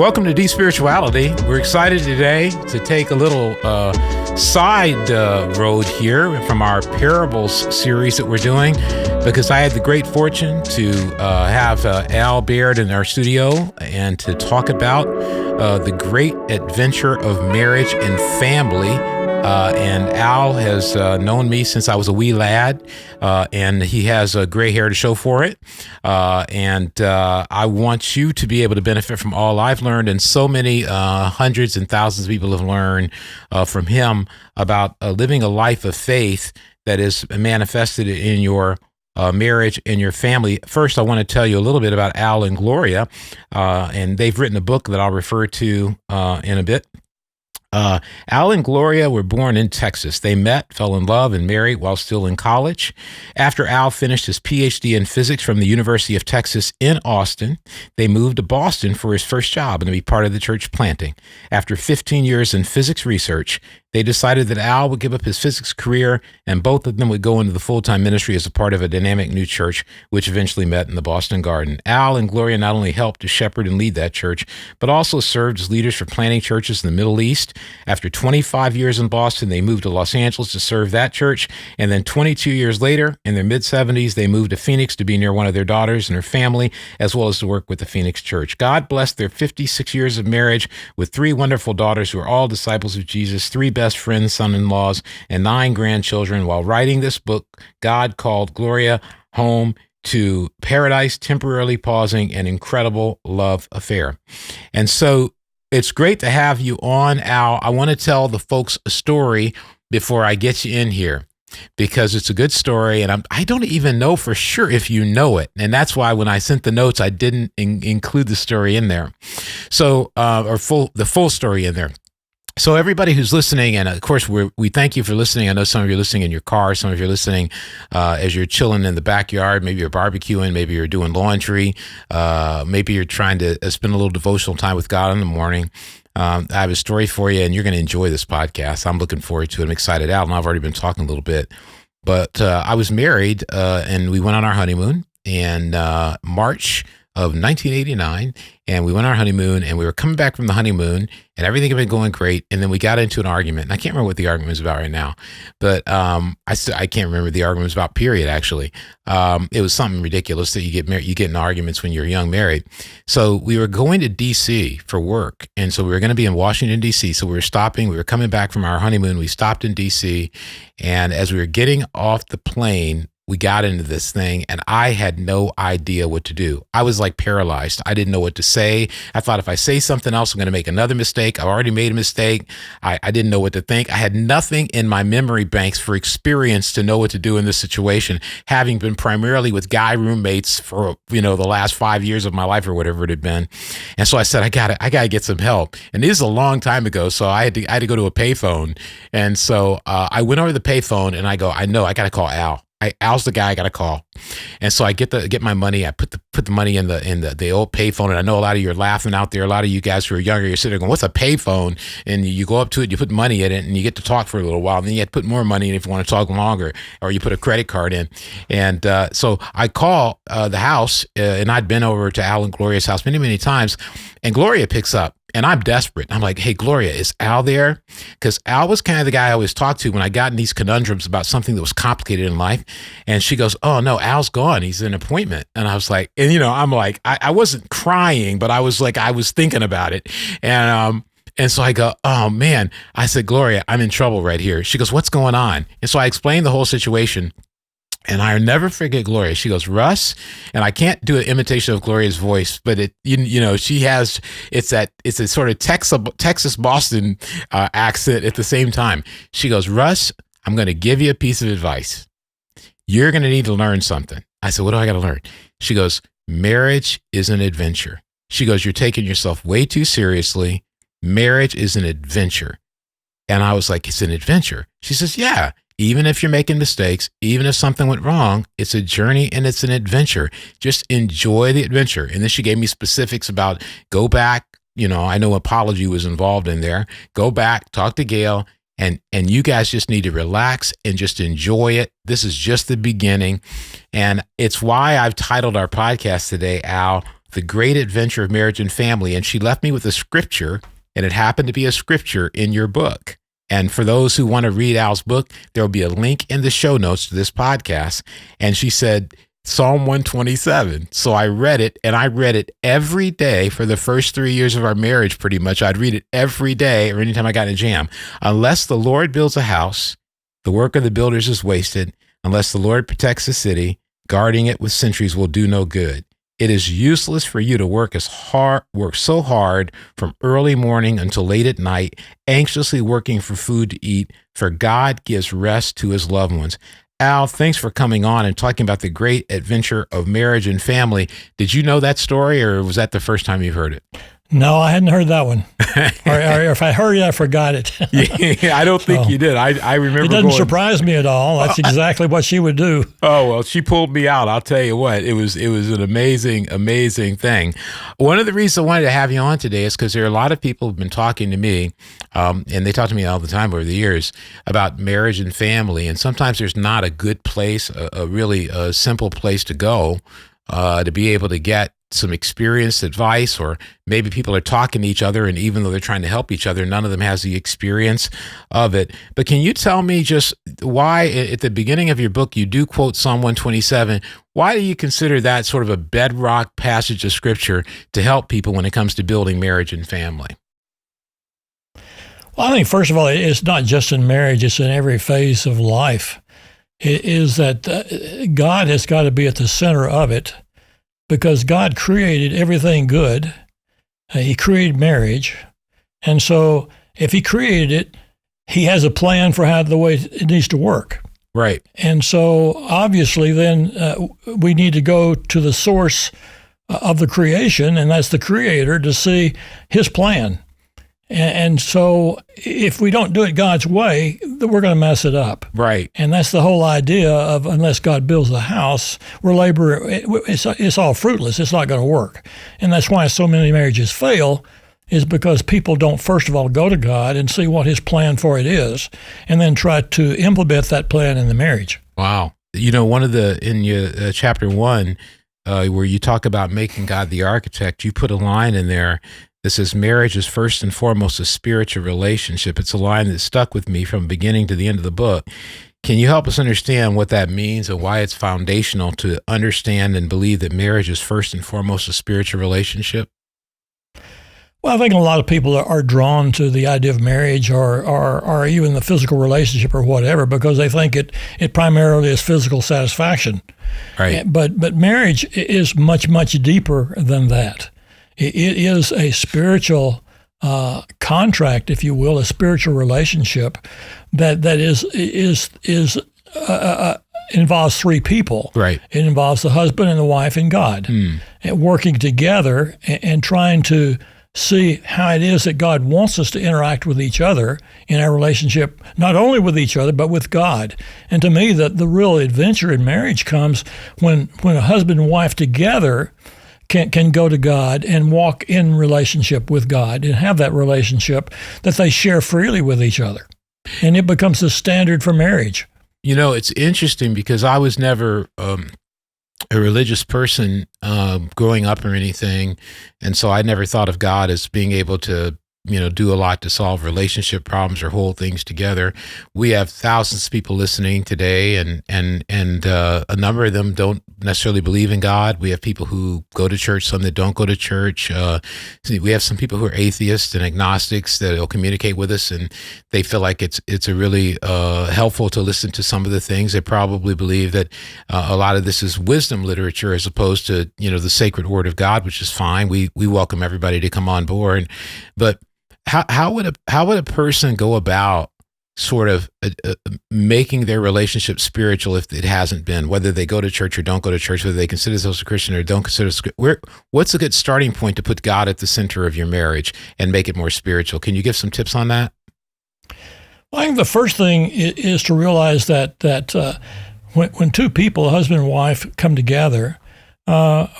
Welcome to Spirituality. We're excited today to take a little side road here from our parables series that we're doing, because I had the great fortune to have Al Baird in our studio and to talk about the great adventure of marriage and family. And Al has known me since I was a wee lad, and he has gray hair to show for it. And I want you to be able to benefit from all I've learned, and so many hundreds and thousands of people have learned from him about living a life of faith that is manifested in your marriage and your family. First, I want to tell you a little bit about Al and Gloria, and they've written a book that I'll refer to in a bit. Al and Gloria were born in Texas. They met, fell in love, and married while still in college. After Al finished his Ph.D. in physics from the University of Texas in Austin, they moved to Boston for his first job and to be part of the church planting. After 15 years in physics research, they decided that Al would give up his physics career and both of them would go into the full-time ministry as a part of a dynamic new church, which eventually met in the Boston Garden. Al and Gloria not only helped to shepherd and lead that church, but also served as leaders for planting churches in the Middle East. After 25 years in Boston, they moved to Los Angeles to serve that church. And then 22 years later, in their mid-70s, they moved to Phoenix to be near one of their daughters and her family, as well as to work with the Phoenix church. God blessed their 56 years of marriage with 3 wonderful daughters who are all disciples of Jesus, 3 best friends, son-in-laws, and 9 grandchildren. While writing this book, God called Gloria home to paradise, temporarily pausing an incredible love affair. And so it's great to have you on, Al. I want to tell the folks a story before I get you in here, because it's a good story, and I don't even know for sure if you know it. And that's why when I sent the notes, I didn't include the story in there. So, the full story in there. So everybody who's listening, and of course we thank you for listening. I know some of you are listening in your car, some of you are listening as you're chilling in the backyard. Maybe you're barbecuing, maybe you're doing laundry, maybe you're trying to spend a little devotional time with God in the morning. I have a story for you, and you're going to enjoy this podcast. I'm looking forward to it. I'm excited out, and I've already been talking a little bit. But I was married, and we went on our honeymoon in March of 1989, and we went on our honeymoon, and we were coming back from the honeymoon, and everything had been going great, and then we got into an argument, and I can't remember what the argument was about right now, but I can't remember the argument was about, period, actually. It was something ridiculous that you get in arguments when you're young married. So we were going to D.C. for work, and so we were going to be in Washington, D.C., so we were coming back from our honeymoon, we stopped in D.C., and as we were getting off the plane, we got into this thing, and I had no idea what to do. I was like paralyzed. I didn't know what to say. I thought if I say something else, I'm going to make another mistake. I've already made a mistake. I didn't know what to think. I had nothing in my memory banks for experience to know what to do in this situation, having been primarily with guy roommates for, the last 5 years of my life or whatever it had been. And so I said, I got to get some help. And this is a long time ago, so I had to go to a payphone. And so I went over to the payphone, and I got to call Al. Al's the guy I got to call. And so I get my money. I put the money in the old payphone. And I know a lot of you are laughing out there. A lot of you guys who are younger, you're sitting there going, what's a payphone? And you go up to it, you put money in it, and you get to talk for a little while. And then you have to put more money in if you want to talk longer, or you put a credit card in. And so I call the house, and I'd been over to Al and Gloria's house many, many times. And Gloria picks up. And I'm desperate. I'm like, hey, Gloria, is Al there? Because Al was kind of the guy I always talked to when I got in these conundrums about something that was complicated in life. And she goes, oh, no, Al's gone. He's in an appointment. And I was like, and, I'm like, I wasn't crying, but I was thinking about it. And so I go, oh, man. I said, Gloria, I'm in trouble right here. She goes, what's going on? And so I explained the whole situation. And I'll never forget Gloria. She goes, Russ, and I can't do an imitation of Gloria's voice, but she has, it's a sort of Texas Boston accent at the same time. She goes, Russ, I'm going to give you a piece of advice. You're going to need to learn something. I said, what do I got to learn? She goes, marriage is an adventure. She goes, you're taking yourself way too seriously. Marriage is an adventure. And I was like, it's an adventure. She says, yeah. Even if you're making mistakes, even if something went wrong, it's a journey and it's an adventure. Just enjoy the adventure. And then she gave me specifics about go back. I know apology was involved in there. Go back, talk to Gail, and you guys just need to relax and just enjoy it. This is just the beginning. And it's why I've titled our podcast today, Al, The Great Adventure of Marriage and Family. And she left me with a scripture, and it happened to be a scripture in your book. And for those who want to read Al's book, there will be a link in the show notes to this podcast. And she said, Psalm 127. So I read it, and I read it every day for the first 3 years of our marriage, pretty much. I'd read it every day or anytime I got in a jam. Unless the Lord builds a house, the work of the builders is wasted. Unless the Lord protects the city, guarding it with sentries will do no good. It is useless for you to work so hard from early morning until late at night, anxiously working for food to eat, for God gives rest to his loved ones. Al, thanks for coming on and talking about the great adventure of marriage and family. Did you know that story, or was that the first time you've heard it? No, I hadn't heard that one. or if I heard it, I forgot it. Yeah, I don't think you did. I remember. It doesn't surprise me at all. That's exactly what she would do. Oh, well, she pulled me out. I'll tell you what, it was an amazing, amazing thing. One of the reasons I wanted to have you on today is because there are a lot of people who've been talking to me, and they talk to me all the time over the years about marriage and family. And sometimes there's not a good place, a really simple place to go to be able to get some experienced advice, or maybe people are talking to each other, and even though they're trying to help each other, none of them has the experience of it. But can you tell me just why, at the beginning of your book, you do quote Psalm 127? Why do you consider that sort of a bedrock passage of scripture to help people when it comes to building marriage and family? Well, I think, first of all, it's not just in marriage, it's in every phase of life. It is that God has got to be at the center of it, because God created everything good. He created marriage. And so if he created it, he has a plan for the way it needs to work. Right. And so obviously then we need to go to the source of the creation, and that's the Creator, to see his plan. And so if we don't do it God's way, then we're going to mess it up. Right. And that's the whole idea of, unless God builds the house, it's all fruitless. It's not going to work. And that's why so many marriages fail, is because people don't, first of all, go to God and see what his plan for it is, and then try to implement that plan in the marriage. Wow. You know, in your chapter 1, where you talk about making God the architect, you put a line in there. This says, marriage is first and foremost a spiritual relationship. It's a line that stuck with me from beginning to the end of the book. Can you help us understand what that means and why it's foundational to understand and believe that marriage is first and foremost a spiritual relationship? Well, I think a lot of people are drawn to the idea of marriage or even the physical relationship or whatever, because they think it primarily is physical satisfaction. Right. But marriage is much, much deeper than that. It is a spiritual contract, if you will, a spiritual relationship that involves three people. Right. It involves the husband and the wife and God, and working together and trying to see how it is that God wants us to interact with each other in our relationship, not only with each other, but with God. And to me, the real adventure in marriage comes when a husband and wife together can go to God and walk in relationship with God and have that relationship that they share freely with each other. And it becomes the standard for marriage. You know, it's interesting because I was never a religious person growing up or anything. And so I never thought of God as being able to, do a lot to solve relationship problems or hold things together. We have thousands of people listening today, and a number of them don't necessarily believe in God. We have people who go to church, some that don't go to church. We have some people who are atheists and agnostics that will communicate with us, and they feel like it's a really helpful to listen to some of the things. They probably believe that a lot of this is wisdom literature as opposed to the sacred word of God, which is fine. We welcome everybody to come on board, but how would a person go about sort of making their relationship spiritual if it hasn't been, whether they go to church or don't go to church, whether they consider themselves a Christian or don't consider, what's a good starting point to put God at the center of your marriage and make it more spiritual? Can you give some tips on that? Well, I think the first thing is to realize that when two people, a husband and wife, come together,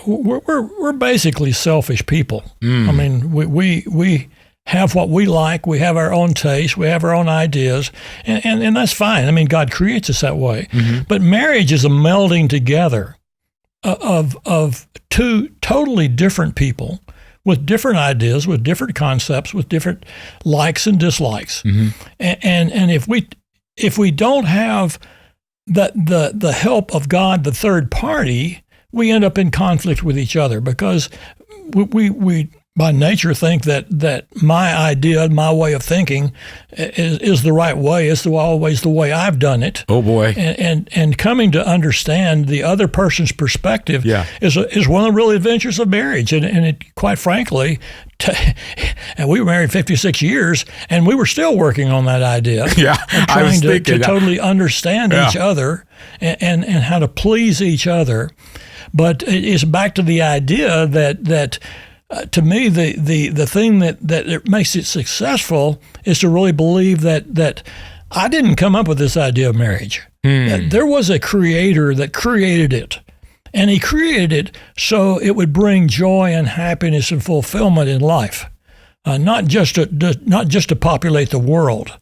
we're basically selfish people. I mean, we have what we like, we have our own taste, we have our own ideas, and that's fine. I mean, God creates us that way. Mm-hmm. But marriage is a melding together of two totally different people with different ideas, with different concepts, with different likes and dislikes. And if we don't have the help of God, the third party, we end up in conflict with each other, because we by nature think that my idea, my way of thinking is the right way. It's always the way I've done it. Oh boy! And coming to understand the other person's perspective is one of the real adventures of marriage. And it, quite frankly, and we were married 56 years, and we were still working on that idea. Trying to totally understand each other and how to please each other. But it's back to the idea that to me, the thing that makes it successful is to really believe that I didn't come up with this idea of marriage. There was a creator that created it, and he created it so it would bring joy and happiness and fulfillment in life, not just to populate the world,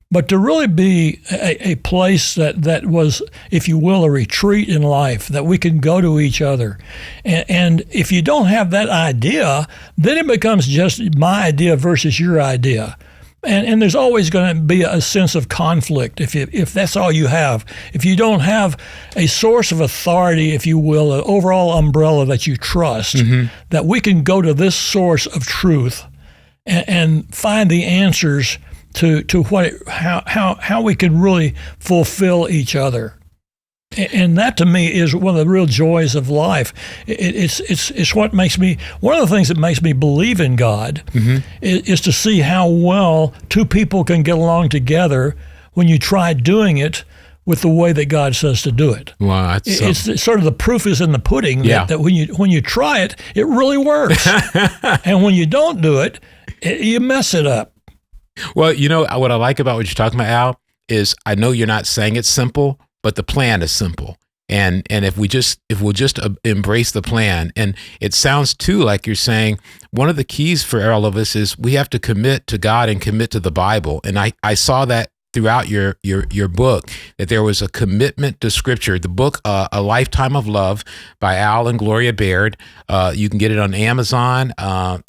but to really be a place that was, if you will, a retreat in life, that we can go to each other. And if you don't have that idea, then it becomes just my idea versus your idea. And there's always going to be a sense of conflict if that's all you have. If you don't have a source of authority, if you will, an overall umbrella that you trust, that we can go to this source of truth and find the answers to how we can really fulfill each other. And that to me is one of the real joys of life. It's what makes me, one of the things that makes me believe in God is to see how well two people can get along together when you try doing it with the way that God says to do it. Wow, it's sort of the proof is in the pudding that when you try it, it really works. And when you don't do it, you mess it up. Well, you know, what I like about what you're talking about, Al, is I know you're not saying it's simple, but the plan is simple. And if we'll just embrace the plan, and it sounds too like you're saying one of the keys for all of us is we have to commit to God and commit to the Bible. And I saw that throughout your book, that there was a commitment to Scripture. The book, A Lifetime of Love by Al and Gloria Baird, you can get it on Amazon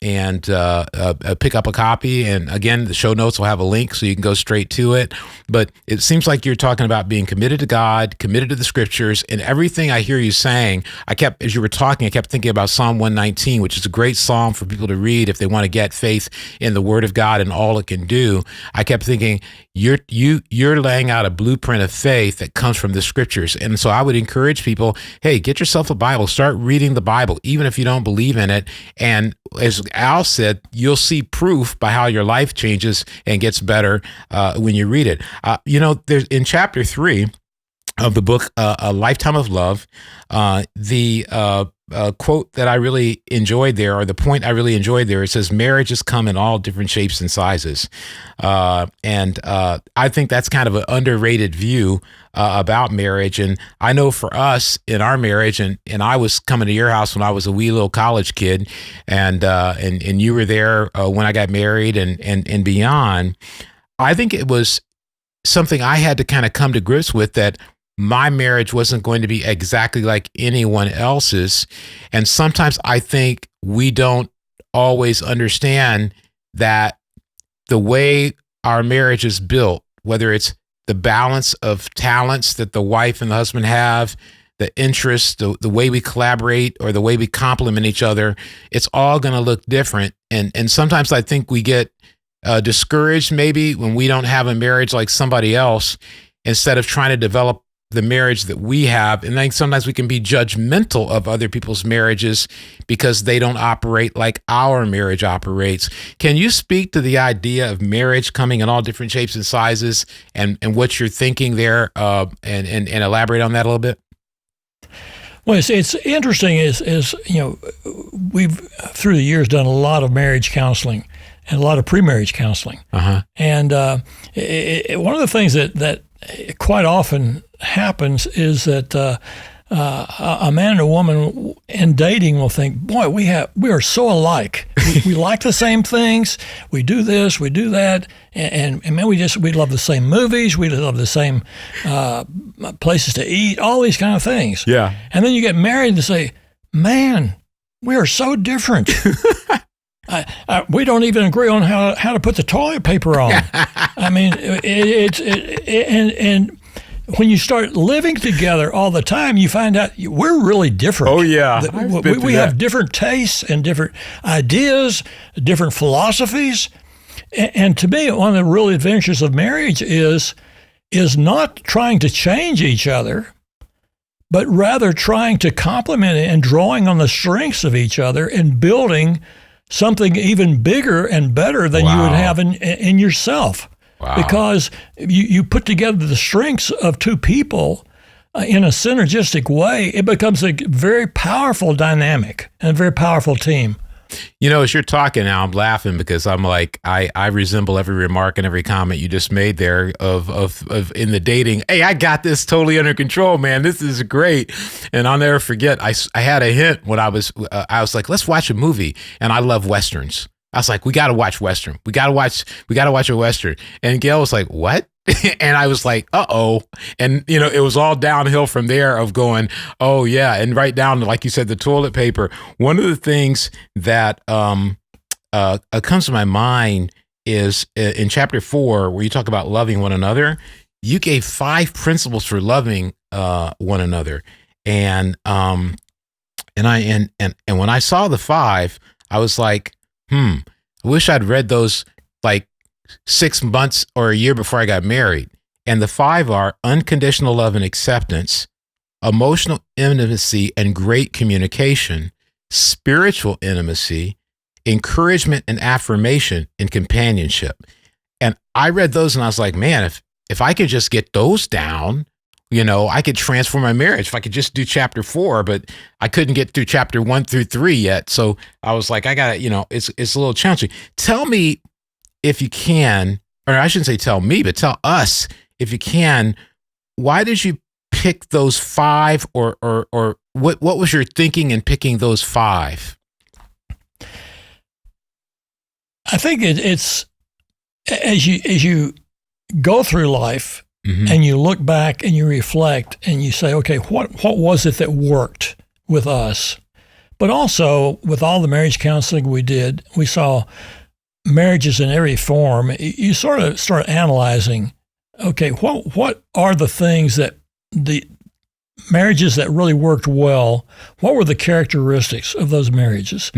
and pick up a copy. And again, the show notes will have a link so you can go straight to it. But it seems like you're talking about being committed to God, committed to the Scriptures, and everything I hear you saying, as you were talking, I kept thinking about Psalm 119, which is a great psalm for people to read if they want to get faith in the Word of God and all it can do. I kept thinking, you're laying out a blueprint of faith that comes from the Scriptures. And so I would encourage people, hey, get yourself a Bible, start reading the Bible, even if you don't believe in it. And as Al said, you'll see proof by how your life changes and gets better when you read it. There's in chapter 3 of the book, A Lifetime of Love, the quote that I really enjoyed there, or the point I really enjoyed there, it says, marriages come in all different shapes and sizes. And I think that's kind of an underrated view about marriage. And I know for us in our marriage, and I was coming to your house when I was a wee little college kid, and you were there when I got married and beyond. I think it was something I had to kind of come to grips with, that my marriage wasn't going to be exactly like anyone else's. And sometimes I think we don't always understand that the way our marriage is built, whether it's the balance of talents that the wife and the husband have, the interests, the way we collaborate, or the way we complement each other, it's all going to look different. And sometimes I think we get discouraged maybe when we don't have a marriage like somebody else, instead of trying to develop the marriage that we have. And I think sometimes we can be judgmental of other people's marriages because they don't operate like our marriage operates. Can you speak to the idea of marriage coming in all different shapes and sizes, and what you're thinking there, and elaborate on that a little bit? Well, it's interesting is we've through the years done a lot of marriage counseling and a lot of pre-marriage counseling. And one of the things that quite often happens is that a man and a woman in dating will think, boy, we are so alike. We like the same things. We do this, we do that, and man, we love the same movies. We love the same places to eat. All these kind of things. Yeah. And then you get married and say, man, we are so different. We don't even agree on how to put the toilet paper on. I mean, and when you start living together all the time, you find out we're really different. Oh, yeah. We have different tastes and different ideas, different philosophies. And to me, one of the real adventures of marriage is not trying to change each other, but rather trying to complement it and drawing on the strengths of each other and building something even bigger and better than you would have in yourself. Wow. Because you put together the strengths of two people in a synergistic way, it becomes a very powerful dynamic and a very powerful team. You know, as you're talking now, I'm laughing because I'm like, I resemble every remark and every comment you just made there of in the dating. Hey, I got this totally under control, man. This is great. And I'll never forget, I had a hint when I was like, let's watch a movie. And I love Westerns. I was like, we got to watch Western. We got to watch a Western. And Gail was like, what? And I was like, uh-oh. And, you know, it was all downhill from there of going, oh, yeah. And right down to, like you said, the toilet paper. One of the things that comes to my mind is in chapter 4, where you talk about loving one another, you gave 5 principles for loving one another. And when I saw the 5, I was like, I wish I'd read those like 6 months or a year before I got married. And the 5 are unconditional love and acceptance, emotional intimacy and great communication, spiritual intimacy, encouragement and affirmation, and companionship. And I read those and I was like, man, if I could just get those down, you know, I could transform my marriage if I could just do chapter 4, but I couldn't get through chapter 1 through 3 yet. So I was like, I got to, you know, it's a little challenging. Tell me if you can, or I shouldn't say tell me, but tell us if you can, why did you pick those 5 or what was your thinking in picking those 5? I think it's as you go through life, and you look back and you reflect and you say, okay, what was it that worked with us? But also with all the marriage counseling we did, we saw marriages in every form. You sort of start analyzing, okay, what are the things that the marriages that really worked well, what were the characteristics of those marriages?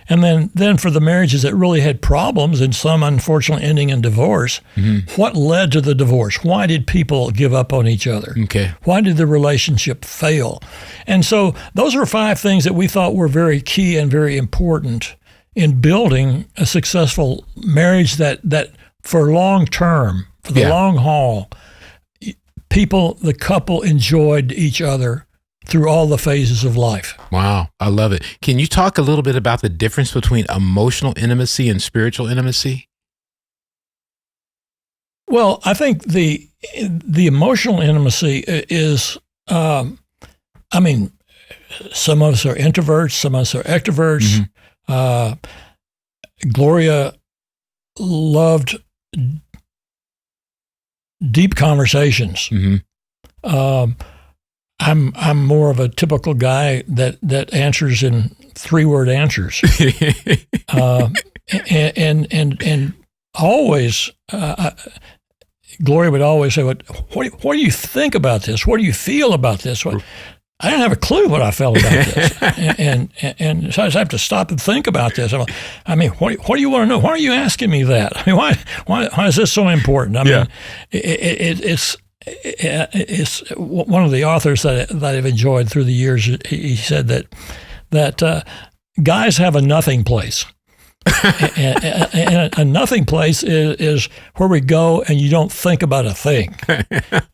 And then for the marriages that really had problems and some unfortunately ending in divorce, what led to the divorce? Why did people give up on each other? Okay. Why did the relationship fail? And so those are 5 things that we thought were very key and very important in building a successful marriage that for long term, for the long haul, the couple enjoyed each other through all the phases of life. Wow, I love it. Can you talk a little bit about the difference between emotional intimacy and spiritual intimacy? Well, I think the emotional intimacy is, some of us are introverts, some of us are extroverts. Gloria loved deep conversations. I'm more of a typical guy that answers in 3-word answers, and always Gloria would always say, "What do you think about this? What do you feel about this?" I didn't have a clue what I felt about this, and so I just have to stop and think about this. I mean, what do you want to know? Why are you asking me that? I mean, why is this so important? I mean, it's one of the authors that I've enjoyed through the years. He said that guys have a nothing place, and a nothing place is where we go and you don't think about a thing,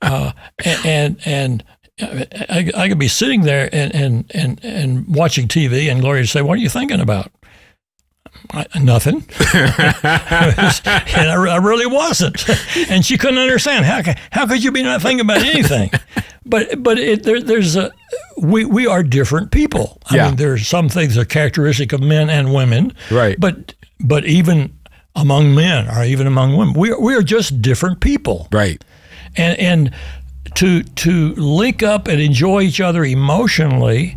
and I could be sitting there and watching TV, and Gloria would say, "What are you thinking about?" Nothing. And I really wasn't. And she couldn't understand. How could you be not thinking about anything? there's we are different people. I mean, there's some things that are characteristic of men and women. Right. But even among men or even among women, we are just different people. Right. And to link up and enjoy each other emotionally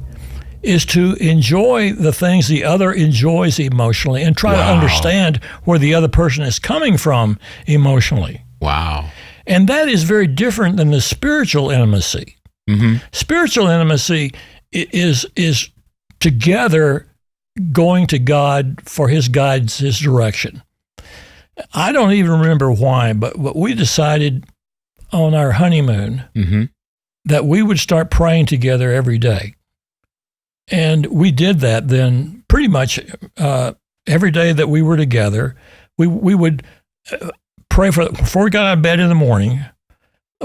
is to enjoy the things the other enjoys emotionally and try to understand where the other person is coming from emotionally. Wow. And that is very different than the spiritual intimacy. Mm-hmm. Spiritual intimacy is together going to God for his guidance, his direction. I don't even remember why, but we decided on our honeymoon that we would start praying together every day. And we did that then pretty much every day that we were together. We would pray before we got out of bed in the morning,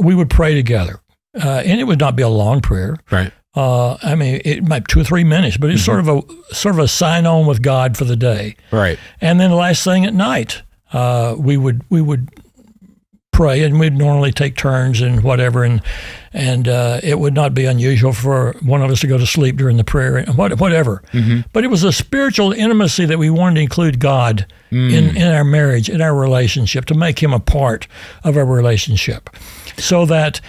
we would pray together. And it would not be a long prayer. Right. I mean, it might be 2 or 3 minutes, but it's sort of a sign on with God for the day. Right. And then the last thing at night, we would pray, and we'd normally take turns and whatever, and it would not be unusual for one of us to go to sleep during the prayer and whatever. Mm-hmm. But it was a spiritual intimacy that we wanted to include God in our marriage, in our relationship, to make him a part of our relationship. So that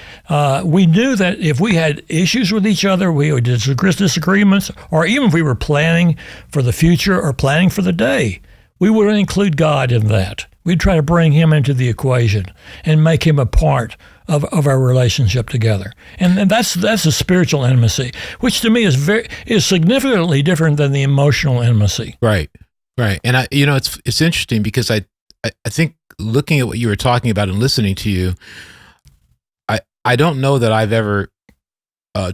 we knew that if we had issues with each other, we would disagreements, or even if we were planning for the future or planning for the day, we would include God in that. We'd try to bring him into the equation and make him a part of our relationship together. And that's a spiritual intimacy, which to me is significantly different than the emotional intimacy. Right. Right. And it's interesting because I think looking at what you were talking about and listening to you, I don't know that I've ever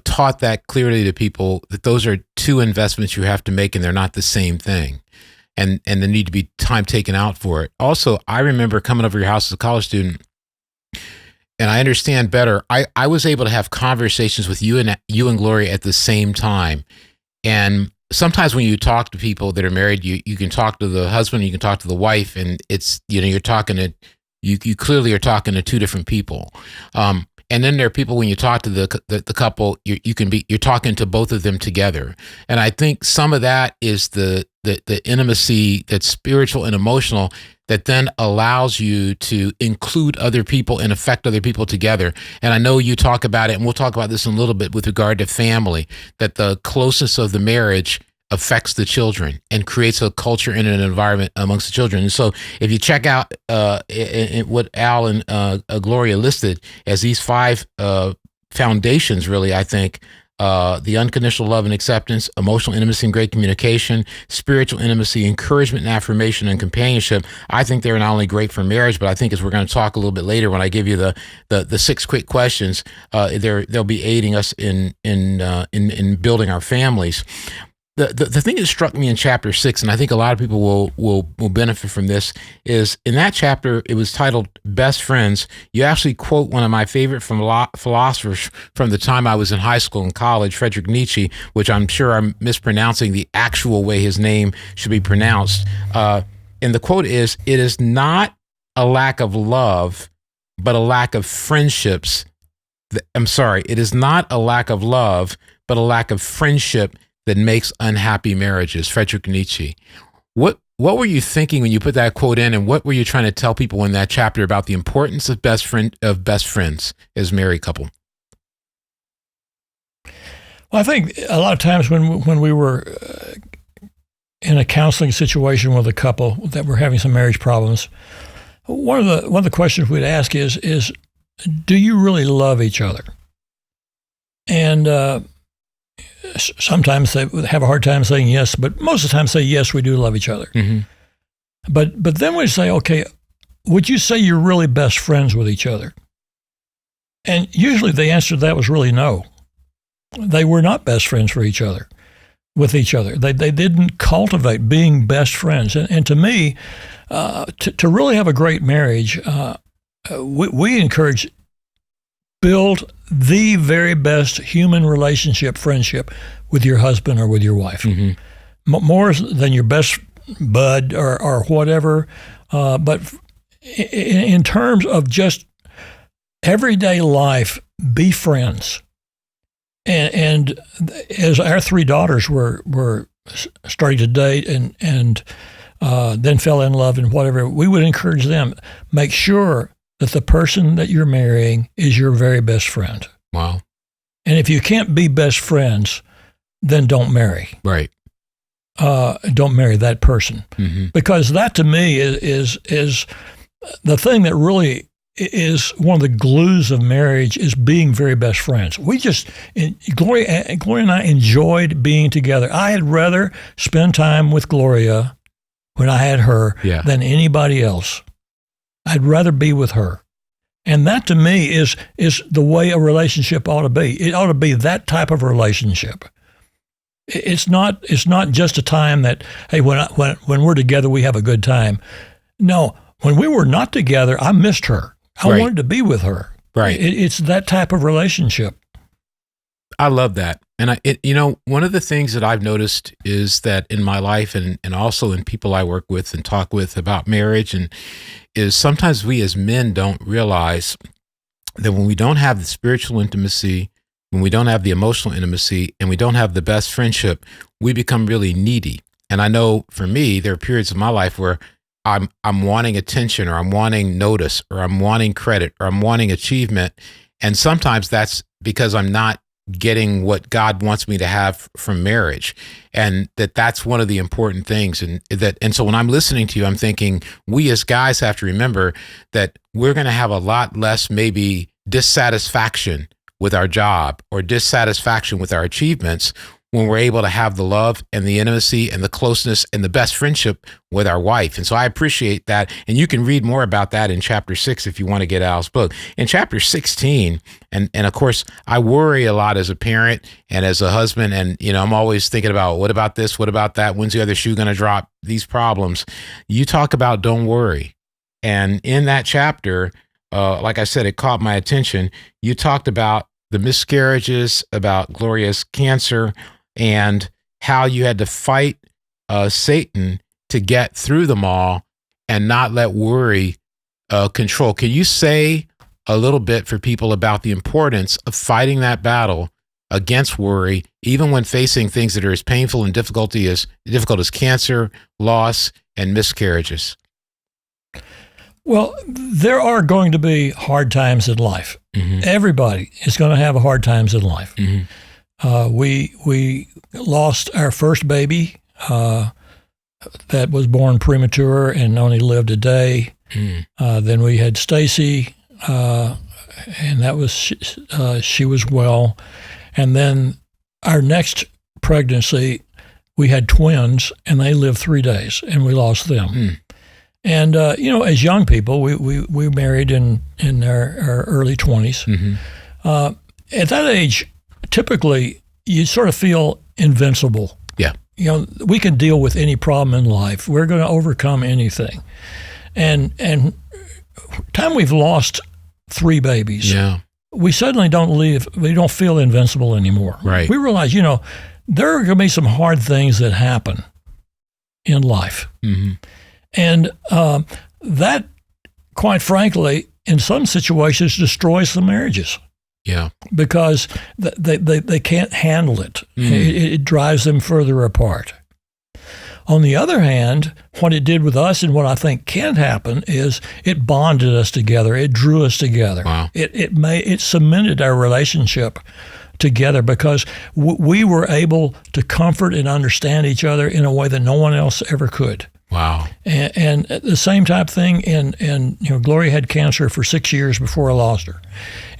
taught that clearly to people that those are two investments you have to make and they're not the same thing. And there need to be time taken out for it. Also, I remember coming over your house as a college student, and I understand better. I was able to have conversations with you and Gloria at the same time. And sometimes when you talk to people that are married, you can talk to the husband, you can talk to the wife, and it's you're talking to you clearly are talking to two different people. And then there are people when you talk to the couple, you're talking to both of them together. And I think some of that is the intimacy that's spiritual and emotional that then allows you to include other people and affect other people together. And I know you talk about it, and we'll talk about this in a little bit with regard to family, that the closeness of the marriage affects the children and creates a culture and an environment amongst the children. And so if you check out what Al and Gloria listed as these 5 foundations, really, I think, the unconditional love and acceptance, emotional intimacy and great communication, spiritual intimacy, encouragement and affirmation, and companionship, I think they're not only great for marriage, but I think as we're going to talk a little bit later when I give you the 6 quick questions, they'll be aiding us in building our families. The thing that struck me in chapter 6, and I think a lot of people will benefit from this, is in that chapter, it was titled Best Friends. You actually quote one of my favorite philosophers from the time I was in high school and college, Friedrich Nietzsche, which I'm sure I'm mispronouncing the actual way his name should be pronounced. And the quote is, "It is not a lack of love, but a lack of friendships." It is not a lack of love, but a lack of friendship that makes unhappy marriages. Friedrich Nietzsche. What were you thinking when you put that quote in, and what were you trying to tell people in that chapter about the importance of best friends as a married couple? Well, I think a lot of times when we were in a counseling situation with a couple that were having some marriage problems, one of the questions we'd ask is do you really love each other? And sometimes they have a hard time saying yes, but most of the time say, yes, we do love each other. Mm-hmm. But then we say, okay, would you say you're really best friends with each other? And usually the answer to that was really no. They were not best friends with each other. They didn't cultivate being best friends. And to me, to really have a great marriage, we encourage build the very best human relationship, friendship with your husband or with your wife. Mm-hmm. More than your best bud or whatever. But in terms of just everyday life, be friends. And as our three daughters were starting to date and then fell in love and whatever, we would encourage them, make sure that the person that you're marrying is your very best friend. Wow. And if you can't be best friends, then don't marry. Right. Don't marry that person. Mm-hmm. Because that to me is the thing that really is one of the glues of marriage is being very best friends. Gloria and I enjoyed being together. I had rather spend time with Gloria when I had her than anybody else. I'd rather be with her. And that to me is the way a relationship ought to be. It ought to be that type of relationship. It's not just a time that, hey, when we're together, we have a good time. No, when we were not together, I missed her. I wanted to be with her. Right. It's that type of relationship. I love that. And one of the things that I've noticed is that in my life and also in people I work with and talk with about marriage is sometimes we as men don't realize that when we don't have the spiritual intimacy, when we don't have the emotional intimacy, and we don't have the best friendship, we become really needy. And I know for me, there are periods of my life where I'm wanting attention, or I'm wanting notice, or I'm wanting credit, or I'm wanting achievement. And sometimes that's because I'm not getting what God wants me to have from marriage. And that's one of the important things. And so when I'm listening to you, I'm thinking we as guys have to remember that we're going to have a lot less maybe dissatisfaction with our job or dissatisfaction with our achievements when we're able to have the love and the intimacy and the closeness and the best friendship with our wife. And so I appreciate that. And you can read more about that in chapter 6 if you want to get Al's book. In chapter 16, and of course, I worry a lot as a parent and as a husband. And, I'm always thinking about, what about this? What about that? When's the other shoe going to drop? These problems. You talk about don't worry. And in that chapter, like I said, it caught my attention. You talked about the miscarriages, about Gloria's cancer, and how you had to fight Satan to get through them all and not let worry control. Can you say a little bit for people about the importance of fighting that battle against worry, even when facing things that are as painful and difficult as cancer, loss, and miscarriages? Well, there are going to be hard times in life. Mm-hmm. Everybody is going to have hard times in life. Mm-hmm. We lost our first baby that was born premature and only lived a day. Then we had Stacy, and that was she was well. And then our next pregnancy, we had twins, and they lived 3 days, and we lost them. And as young people, we married in our early 20s. Mm-hmm. At that age, typically, you sort of feel invincible. Yeah. We can deal with any problem in life. We're going to overcome anything. And time we've lost 3 babies, we suddenly we don't feel invincible anymore. Right. We realize, there are going to be some hard things that happen in life. Mm-hmm. And that, quite frankly, in some situations destroys the marriages. Yeah. Because they can't handle it. It drives them further apart. On the other hand, what it did with us and what I think can happen is it bonded us together. It drew us together. Wow. It cemented our relationship together because we were able to comfort and understand each other in a way that no one else ever could. Wow. And the same type thing in Gloria had cancer for 6 years before I lost her.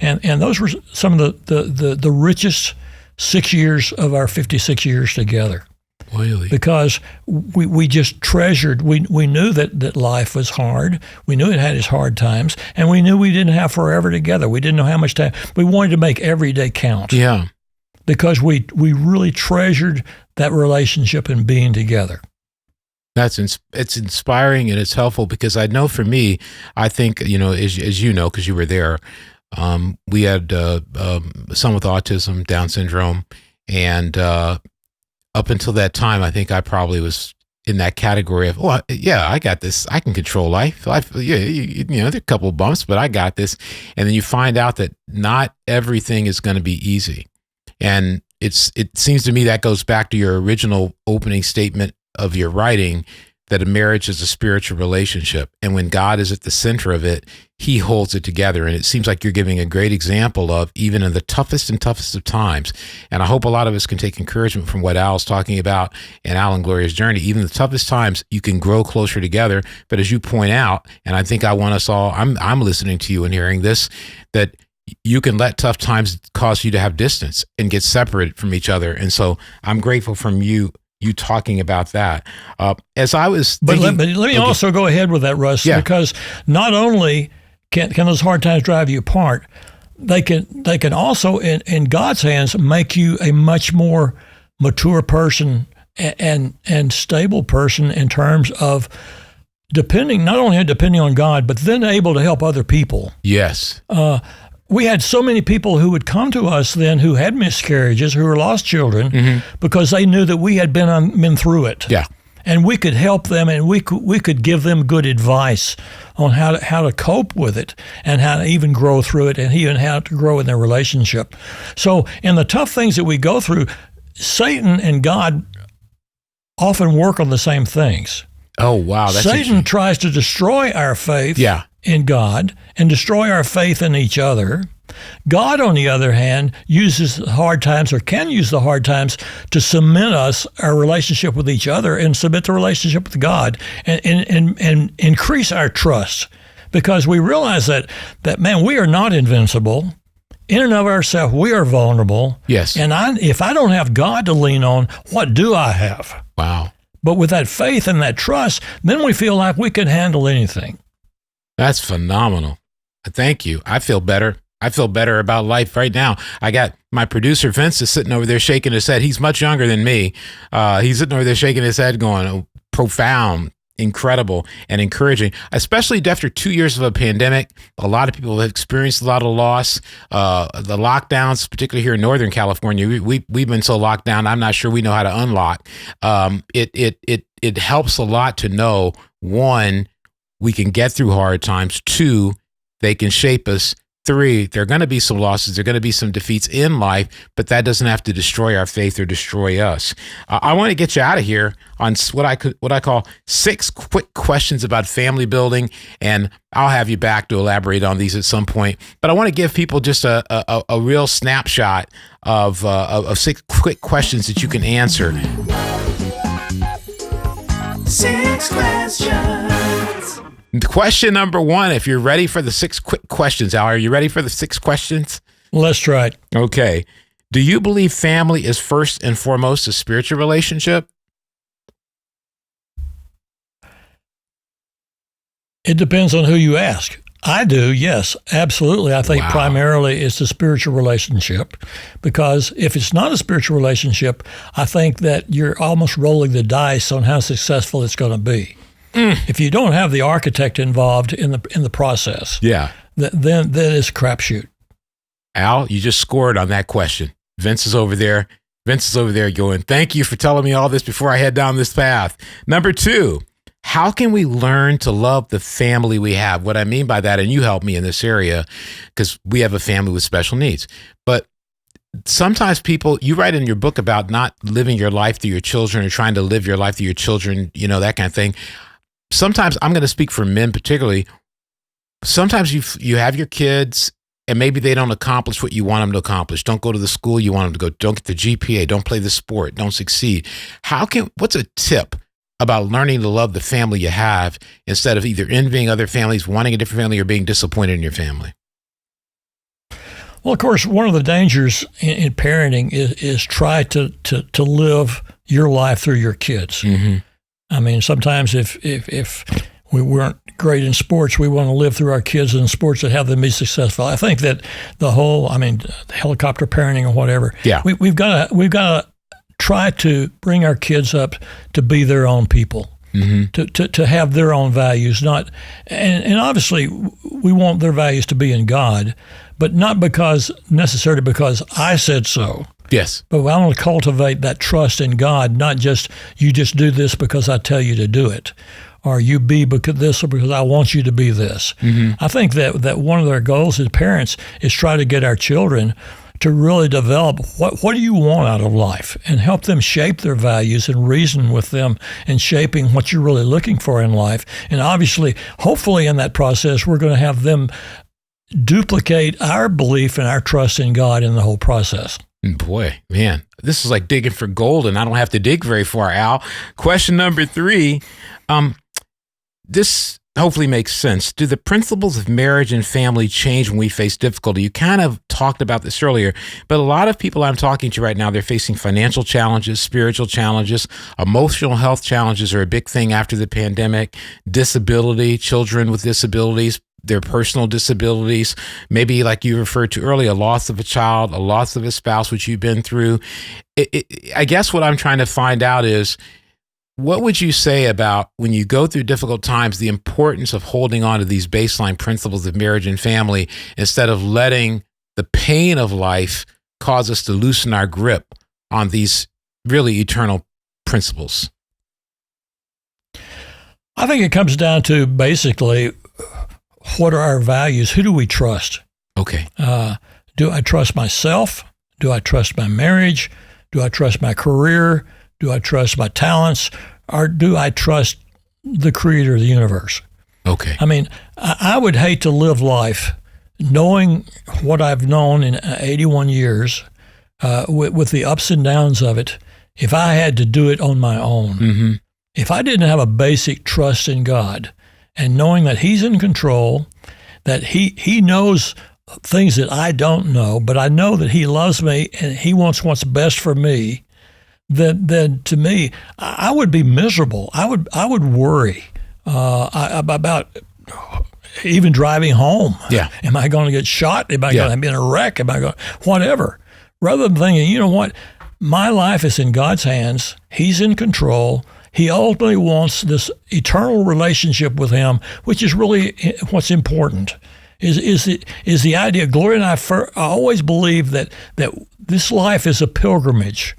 And those were some of the richest 6 years of our 56 years together. Really? Because we just treasured, we knew that life was hard. We knew it had its hard times, and we knew we didn't have forever together. We didn't know how much time. We wanted to make every day count. Yeah. Because we really treasured that relationship and being together. It's inspiring and it's helpful because I know for me, I think, as you know, because you were there, we had son with autism, Down syndrome, and up until that time, I think I probably was in that category of, I got this. I can control life. There are a couple of bumps, but I got this. And then you find out that not everything is going to be easy. And it seems to me that goes back to your original opening statement of your writing, that a marriage is a spiritual relationship. And when God is at the center of it, he holds it together. And it seems like you're giving a great example of, even in the toughest of times. And I hope a lot of us can take encouragement from what Al's talking about and Al and Gloria's journey. Even the toughest times, you can grow closer together. But as you point out, and I think I want us all, I'm listening to you and hearing this, that you can let tough times cause you to have distance and get separated from each other. And so I'm grateful from you talking about that. As I was thinking, but let me also go ahead with that, Russ, because not only can those hard times drive you apart, they can also, in God's hands, make you a much more mature person and stable person in terms of not only depending on God, but then able to help other people. Yes. We had so many people who would come to us then who had miscarriages, who were lost children, because they knew that we had been through it. Yeah. And we could help them, and we could give them good advice on how to cope with it and how to even grow through it and even how to grow in their relationship. So in the tough things that we go through, Satan and God often work on the same things. Oh, wow. That's Satan tries to destroy our faith in God and destroy our faith in each other. God, on the other hand, uses hard times, or can use the hard times, to cement our relationship with each other and cement the relationship with God and increase our trust, because we realize that man, we are not invincible. In and of ourselves, we are vulnerable. Yes. And if I don't have God to lean on, what do I have? Wow. But with that faith and that trust, then we feel like we can handle anything. That's phenomenal. Thank you. I feel better. I feel better about life right now. I got my producer, Vince, is sitting over there shaking his head. He's much younger than me. He's sitting over there shaking his head going, oh, profound, incredible, and encouraging, especially after 2 years of a pandemic. A lot of people have experienced a lot of loss. The lockdowns, particularly here in Northern California, we've been so locked down, I'm not sure we know how to unlock. It helps a lot to know, one, we can get through hard times. Two, they can shape us. Three, there are going to be some losses. There are going to be some defeats in life, but that doesn't have to destroy our faith or destroy us. I want to get you out of here on what I call 6 quick questions about family building, and I'll have you back to elaborate on these at some point. But I want to give people just a real snapshot of 6 quick questions that you can answer. 6 questions. Question number 1, if you're ready for the 6 quick questions, Al, are you ready for the 6 questions? Let's try it. Okay. Do you believe family is first and foremost a spiritual relationship? It depends on who you ask. I do, yes, absolutely. I think primarily it's a spiritual relationship, because if it's not a spiritual relationship, I think that you're almost rolling the dice on how successful it's going to be. If you don't have the architect involved in the process, then it's a crapshoot. Al, you just scored on that question. Vince is over there. Going, thank you for telling me all this before I head down this path. Number 2, how can we learn to love the family we have? What I mean by that, and you help me in this area, because we have a family with special needs. But sometimes you write in your book about not living your life through your children, or trying to live your life through your children, that kind of thing. Sometimes, I'm going to speak for men particularly, sometimes you have your kids and maybe they don't accomplish what you want them to accomplish. Don't go to the school you want them to go. Don't get the GPA. Don't play the sport. Don't succeed. What's a tip about learning to love the family you have instead of either envying other families, wanting a different family, or being disappointed in your family? Well, of course, one of the dangers in parenting is try to live your life through your kids. Mm-hmm. I mean, sometimes if we weren't great in sports, we want to live through our kids in sports that have them be successful. I think that the helicopter parenting or whatever, we've got to try to bring our kids up to be their own people. Mm-hmm. To have their own values, and obviously we want their values to be in God, but not necessarily because I said so. Yes. But I want to cultivate that trust in God, not just you just do this because I tell you to do it, or you be because this or because I want you to be this. Mm-hmm. I think that one of their goals as parents is try to get our children to really develop what do you want out of life and help them shape their values and reason with them in shaping what you're really looking for in life. And obviously, hopefully in that process, we're going to have them duplicate our belief and our trust in God in the whole process. Boy, man, this is like digging for gold, and I don't have to dig very far, Al. Question number 3. This hopefully makes sense. Do the principles of marriage and family change when we face difficulty? You kind of talked about this earlier, but a lot of people I'm talking to right now, they're facing financial challenges, spiritual challenges, emotional health challenges are a big thing after the pandemic, disability, children with disabilities, their personal disabilities, maybe like you referred to earlier, a loss of a child, a loss of a spouse, which you've been through. I guess what I'm trying to find out is, what would you say about when you go through difficult times, the importance of holding on to these baseline principles of marriage and family instead of letting the pain of life cause us to loosen our grip on these really eternal principles? I think it comes down to basically, what are our values? Who do we trust? Okay. Do I trust myself? Do I trust my marriage? Do I trust my career? Do I trust my talents? Or do I trust the creator of the universe? Okay. I mean, I would hate to live life knowing what I've known in 81 years with the ups and downs of it if I had to do it on my own. Mm-hmm. If I didn't have a basic trust in God and knowing that He's in control, that He knows things that I don't know, but I know that He loves me and He wants what's best for me, then to me, I would be miserable. I would worry about even driving home. Yeah. Am I going to get shot? Am I going to be in a wreck? Am I going whatever? Rather than thinking, you know what, my life is in God's hands. He's in control. He ultimately wants this eternal relationship with Him, which is really what's important. Is the idea. Gloria and I always believe that this life is a pilgrimage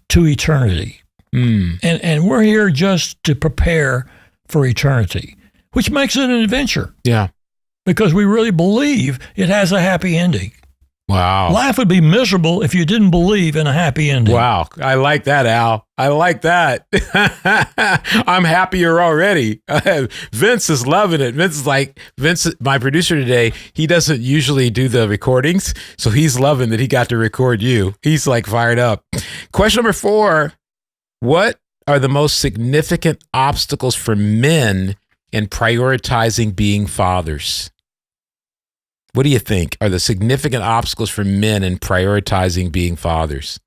to eternity. And we're here just to prepare for eternity, which makes it an adventure. Yeah. Because we really believe it has a happy ending. Wow. Life would be miserable if you didn't believe in a happy ending. Wow. I like that, Al. I like that. I'm happier already. Vince is loving it. Vince, my producer today, he doesn't usually do the recordings, so he's loving that he got to record you. He's like fired up. Question number 4, what are the most significant obstacles for men in prioritizing being fathers? What do you think are the significant obstacles for men in prioritizing being fathers?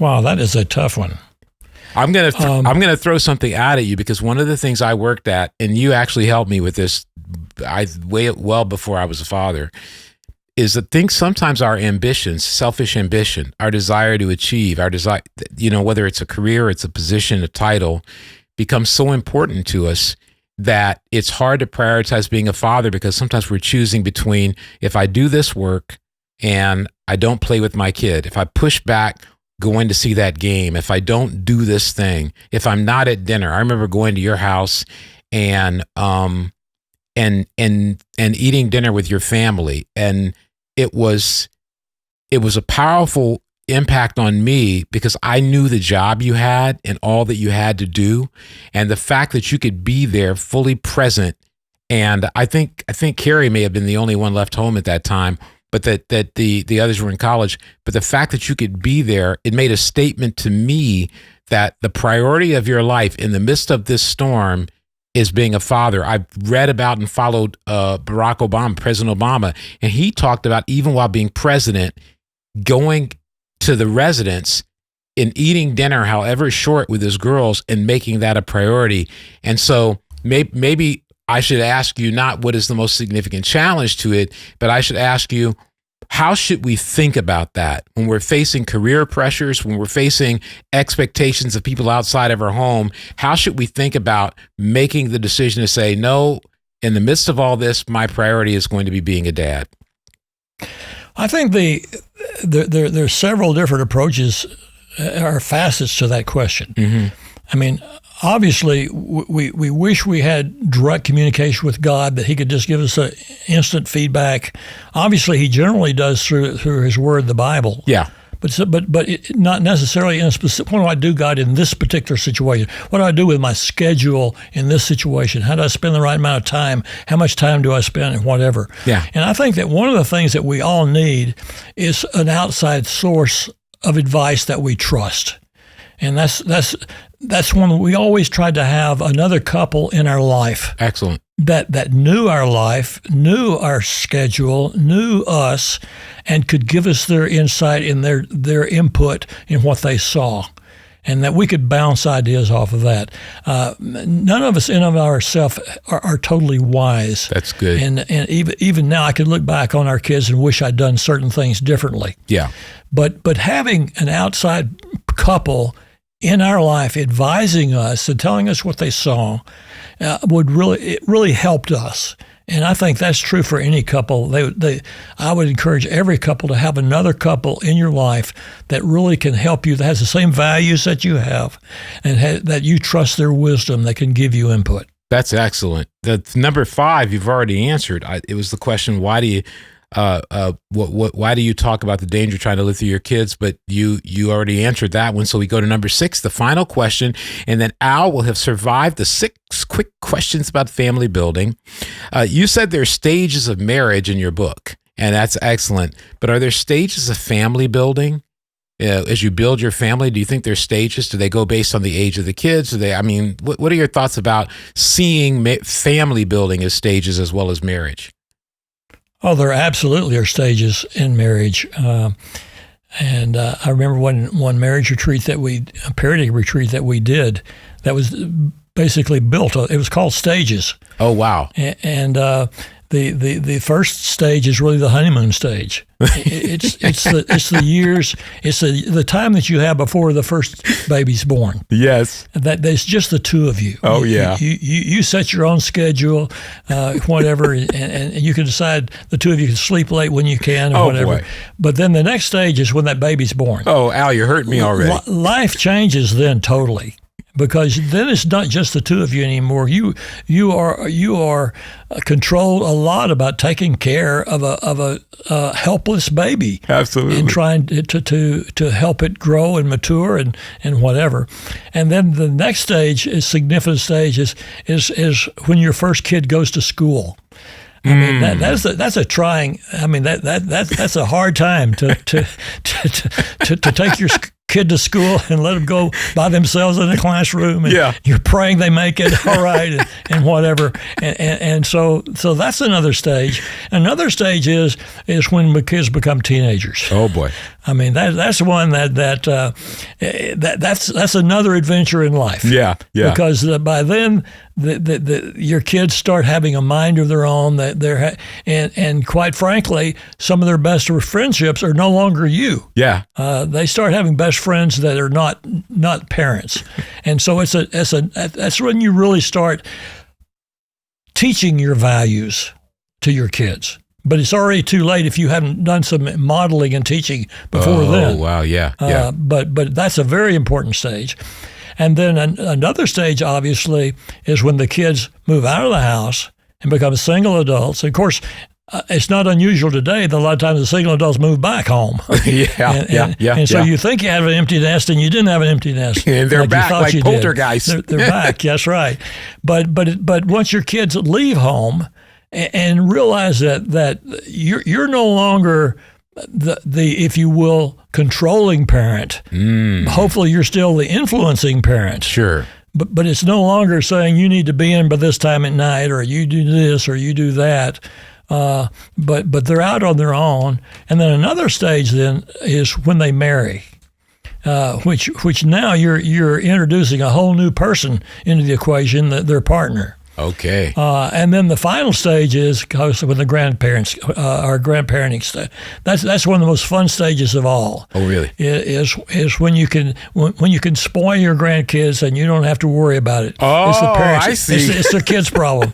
Wow, that is a tough one. I'm gonna throw something out at you, because one of the things I worked at, and you actually helped me with this, well before I was a father, is that think sometimes our ambitions, selfish ambition, our desire to achieve, our desire, whether it's a career, it's a position, a title, becomes so important to us that it's hard to prioritize being a father, because sometimes we're choosing between, if I do this work and I don't play with my kid, if I push back going to see that game, if I don't do this thing, if I'm not at dinner. I remember going to your house and eating dinner with your family, and it was a powerful impact on me, because I knew the job you had and all that you had to do, and the fact that you could be there fully present. And I think Carrie may have been the only one left home at that time, but that the others were in college. But the fact that you could be there, it made a statement to me that the priority of your life in the midst of this storm is being a father. I've read about and followed Barack Obama, President Obama, and he talked about, even while being president, going to the residence and eating dinner, however short, with his girls, and making that a priority. And so maybe I should ask you not what is the most significant challenge to it, but I should ask you, how should we think about that when we're facing career pressures, when we're facing expectations of people outside of our home? How should we think about making the decision to say, no, in the midst of all this, my priority is going to be being a dad? I think there are several different approaches or facets to that question. Mm-hmm. I mean, obviously, we wish we had direct communication with God, that He could just give us an instant feedback. Obviously, He generally does through His Word, the Bible. Yeah. But not necessarily in a specific. What do I do, God, in this particular situation? What do I do with my schedule in this situation? How do I spend the right amount of time? How much time do I spend and whatever? Yeah. And I think that one of the things that we all need is an outside source of advice that we trust. And that's one we always tried to have another couple in our life. Excellent. That knew our life, knew our schedule, knew us, and could give us their insight and their input in what they saw, and that we could bounce ideas off of that. None of us in of ourselves are totally wise. That's good. And even now, I could look back on our kids and wish I'd done certain things differently. Yeah. But having an outside couple in our life advising us and telling us what they saw really helped us. And I think that's true for any couple. I would encourage every couple to have another couple in your life that really can help you, that has the same values that you have, and that you trust their wisdom, that can give you input. That's excellent. That's number 5. You've already answered. It was the question: why do you? Why do you talk about the danger trying to live through your kids? But you already answered that one. So we go to number 6, the final question, and then Al will have survived the 6 quick questions about family building. You said there are stages of marriage in your book, and that's excellent. But are there stages of family building? As you build your family, do you think there's stages? Do they go based on the age of the kids? What are your thoughts about seeing family building as stages as well as marriage? Oh, there absolutely are stages in marriage. And I remember one marriage retreat a parenting retreat that we did, that was basically built. It was called Stages. Oh, wow. And the first stage is really the honeymoon stage. It's the years, it's the time that you have before the first baby's born. Yes. That's just the two of you. Oh, yeah. You set your own schedule, whatever, and you can decide, the two of you can sleep late when you can, or whatever. Boy. But then the next stage is when that baby's born. Oh, Al, you're hurting me already. Life changes then totally. Because then it's not just the two of you anymore. You are controlled a lot about taking care of a helpless baby. Absolutely. And trying to help it grow and mature and whatever. And then the next stage, significant stage, is when your first kid goes to school. I mean, that's a trying. I mean, that's a hard time to take your kid to school and let them go by themselves in the classroom. And you're praying they make it all right and whatever. And so that's another stage. Another stage is when the kids become teenagers. Oh boy. I mean, that's one that's another adventure in life. Yeah. Because by then your kids start having a mind of their own. And quite frankly, some of their best friendships are no longer you. Yeah. They start having best friends that are not parents, and so that's when you really start teaching your values to your kids. But it's already too late if you haven't done some modeling and teaching before then. Oh, wow, yeah. But that's a very important stage. And then another stage, obviously, is when the kids move out of the house and become single adults. And of course, it's not unusual today that a lot of times the single adults move back home. And so you think you have an empty nest, and you didn't have an empty nest. And they're back like poltergeists. They're back, that's right. But once your kids leave home and realize that you're no longer the if you will, controlling parent. Hopefully you're still the influencing parent. Sure. But it's no longer saying you need to be in by this time at night, or you do this or you do that. But they're out on their own. And then another stage then is when they marry, which now you're introducing a whole new person into the equation, their partner. Okay. And then the final stage is when the grandparents are grandparenting stage. That's one of the most fun stages of all. Oh, really? Is when you can spoil your grandkids and you don't have to worry about it. Oh, it's the parents. I see. It's their kids' problem.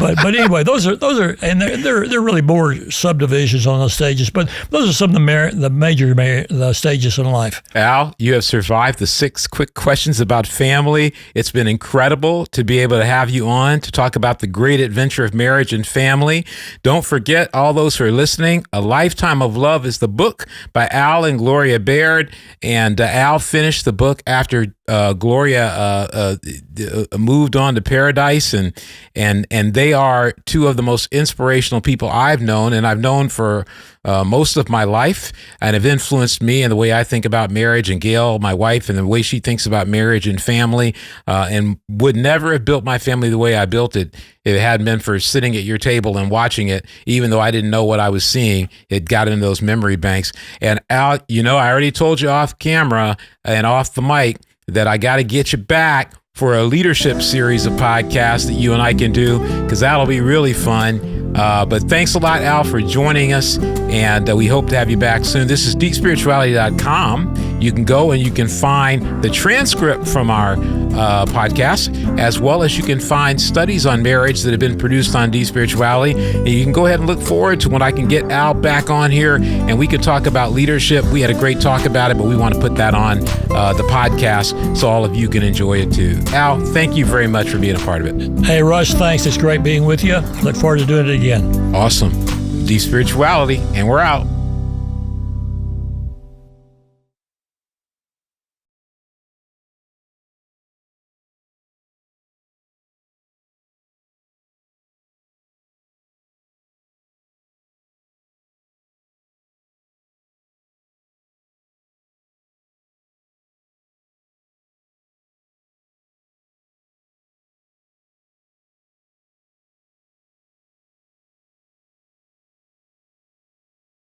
But anyway, those are, and they're really more subdivisions on those stages. But those are some of the major stages in life. Al, you have survived the 6 quick questions about family. It's been incredible to be able to have you on to talk about the great adventure of marriage and family. Don't forget, all those who are listening, A Lifetime of Love is the book by Al and Gloria Baird. And Al finished the book after Gloria moved on to paradise, and they are 2 of the most inspirational people I've known, and I've known for most of my life, and have influenced me in the way I think about marriage, and Gail, my wife, and the way she thinks about marriage and family, and would never have built my family the way I built it if it hadn't been for sitting at your table and watching it. Even though I didn't know what I was seeing, it got into those memory banks. And Al, I already told you off camera and off the mic that I got to get you back for a leadership series of podcasts that you and I can do, because that'll be really fun. But thanks a lot, Al, for joining us, and we hope to have you back soon. This is deepspirituality.com. You can go and you can find the transcript from our podcast, as well as you can find studies on marriage that have been produced on Deep Spirituality. And you can go ahead and look forward to when I can get Al back on here and we can talk about leadership. We had a great talk about it, but we want to put that on the podcast so all of you can enjoy it too. Al, thank you very much for being a part of it. Hey, Russ, thanks. It's great being with you. Look forward to doing it again. Awesome. Deep Spirituality, and we're out.